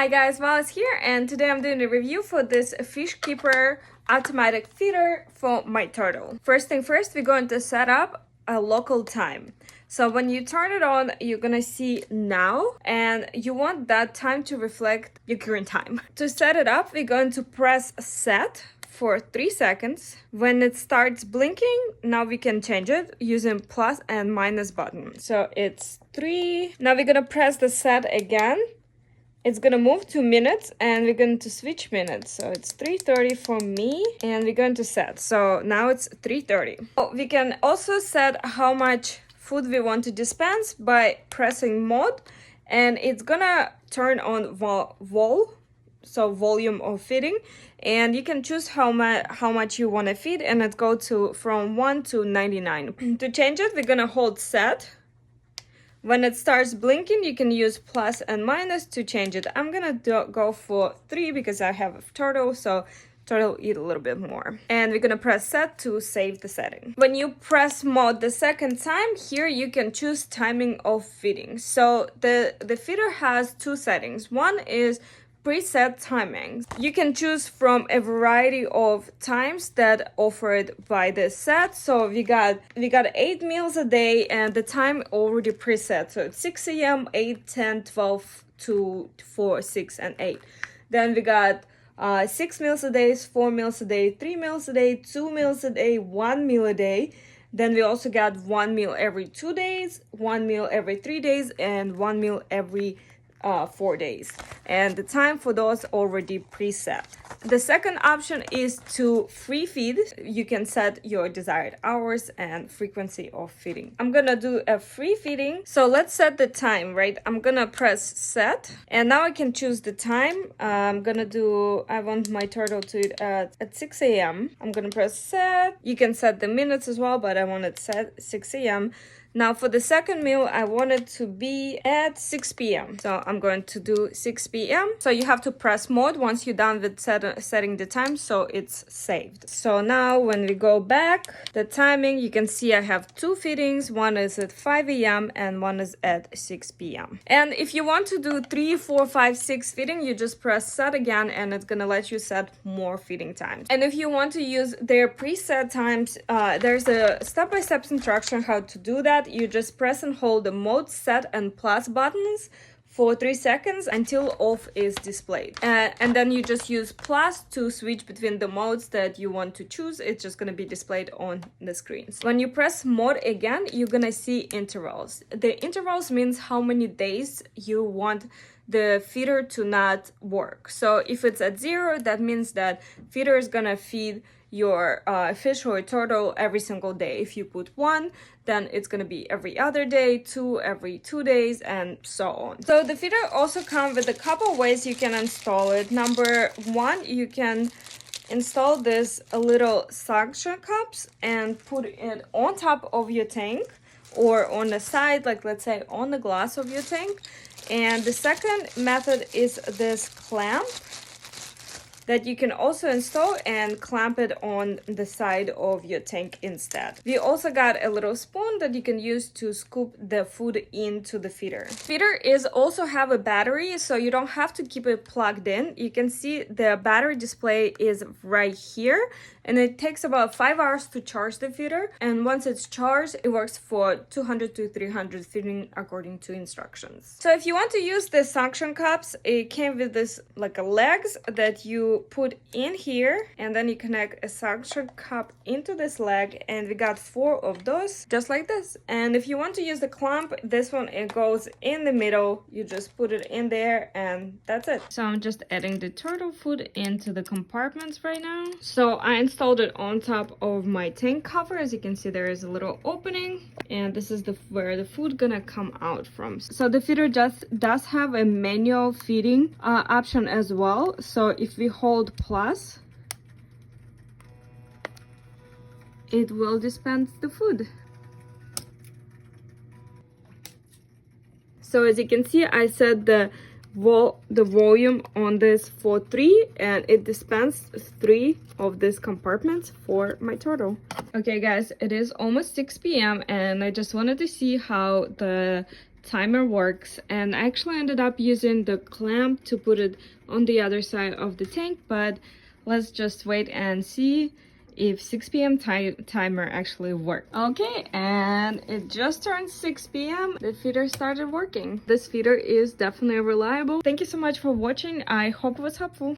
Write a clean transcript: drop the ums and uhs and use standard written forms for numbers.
Hi guys, Val is here and today I'm doing a review for this fishkeeper automatic feeder for my turtle. First thing first, we're going to set up a local time. So when you turn it on, you're gonna see now and you want that time to reflect your current time. To set it up, we're going to press set for 3 seconds. When it starts blinking, now we can change it using plus and minus button. So it's 3. Now we're gonna press the set again. It's gonna move to minutes and we're going to switch minutes. So it's 3:30 for me and we're going to set. So now it's 3:30. We can also set how much food we want to dispense by pressing mode, and it's gonna turn on so volume of feeding, and you can choose how much you want to feed, and it go to from 1 to 99. To change it, we're gonna hold set. When it starts blinking, you can use plus and minus to change it. I'm gonna go for 3 because I have a turtle, so turtle eat a little bit more. And we're gonna press set to save the setting. When you press mode the second time, here you can choose timing of feeding. So the feeder has 2 settings. One is preset timings. You can choose from a variety of times that offered by this set. So we got 8 meals a day and the time already preset. So it's 6 a.m., 8, 10, 12, 2, 4, 6, and 8. Then we got 6 meals a day, 4 meals a day, 3 meals a day, 2 meals a day, 1 meal a day. Then we also got 1 meal every 2 days, 1 meal every 3 days, and 1 meal every 4 days, and the time for those already preset. The second option is to free feed. You can set your desired hours and frequency of feeding. I'm gonna do a free feeding. So let's set the time, right? I'm gonna press set and now I can choose the time. I want my turtle to eat at 6 a.m. I'm gonna press set. You can set the minutes as well, but I want it set 6 a.m. Now for the second meal, I want it to be at 6 p.m. So I'm going to do 6 p.m. So you have to press mode once you're done with setting the time, so it's saved. So now when we go back, the timing, you can see I have 2 feedings. One is at 5 a.m. and one is at 6 p.m. And if you want to do 3, 4, 5, 6 feeding, you just press set again and it's gonna let you set more feeding times. And if you want to use their preset times, there's a step-by-step instruction how to do that. You just press and hold the mode, set, and plus buttons for 3 seconds until off is displayed. And then you just use plus to switch between the modes that you want to choose. It's just gonna be displayed on the screens. When you press mode again, you're gonna see intervals. The intervals means how many days you want the feeder to not work. So if it's at 0, that means that feeder is gonna feed your fish or turtle every single day. If you put 1, then it's gonna be every other day, 2 every 2 days, and so on. So the feeder also comes with a couple ways you can install it. Number 1, you can install this little suction cups and put it on top of your tank or on the side, like let's say on the glass of your tank. And the second method is this clamp that you can also install and clamp it on the side of your tank instead. We also got a little spoon that you can use to scoop the food into the feeder. Feeder is also have a battery, so you don't have to keep it plugged in. You can see the battery display is right here, and it takes about 5 hours to charge the feeder. And once it's charged, it works for 200 to 300 feeding according to instructions. So if you want to use the suction cups, it came with this like a legs that you put in here, and then you connect a suction cup into this leg, and we got 4 of those just like this. And if you want to use the clamp, this one, it goes in the middle. You just put it in there and that's it. So I'm just adding the turtle food into the compartments right now. So I installed it on top of my tank cover. As you can see, there is a little opening, and this is where the food gonna come out from. So the feeder just does have a manual feeding option as well. So if we hold plus, it will dispense the food. So as you can see, I set the volume on this for 3, and it dispensed 3 of these compartments for my turtle. Okay guys, it is almost 6 p.m. and I just wanted to see how the timer works, and I actually ended up using the clamp to put it on the other side of the tank, but let's just wait and see if 6 p.m. timer actually worked. Okay, and it just turned 6 p.m. The feeder started working. This feeder is definitely reliable. Thank you so much for watching. I hope it was helpful.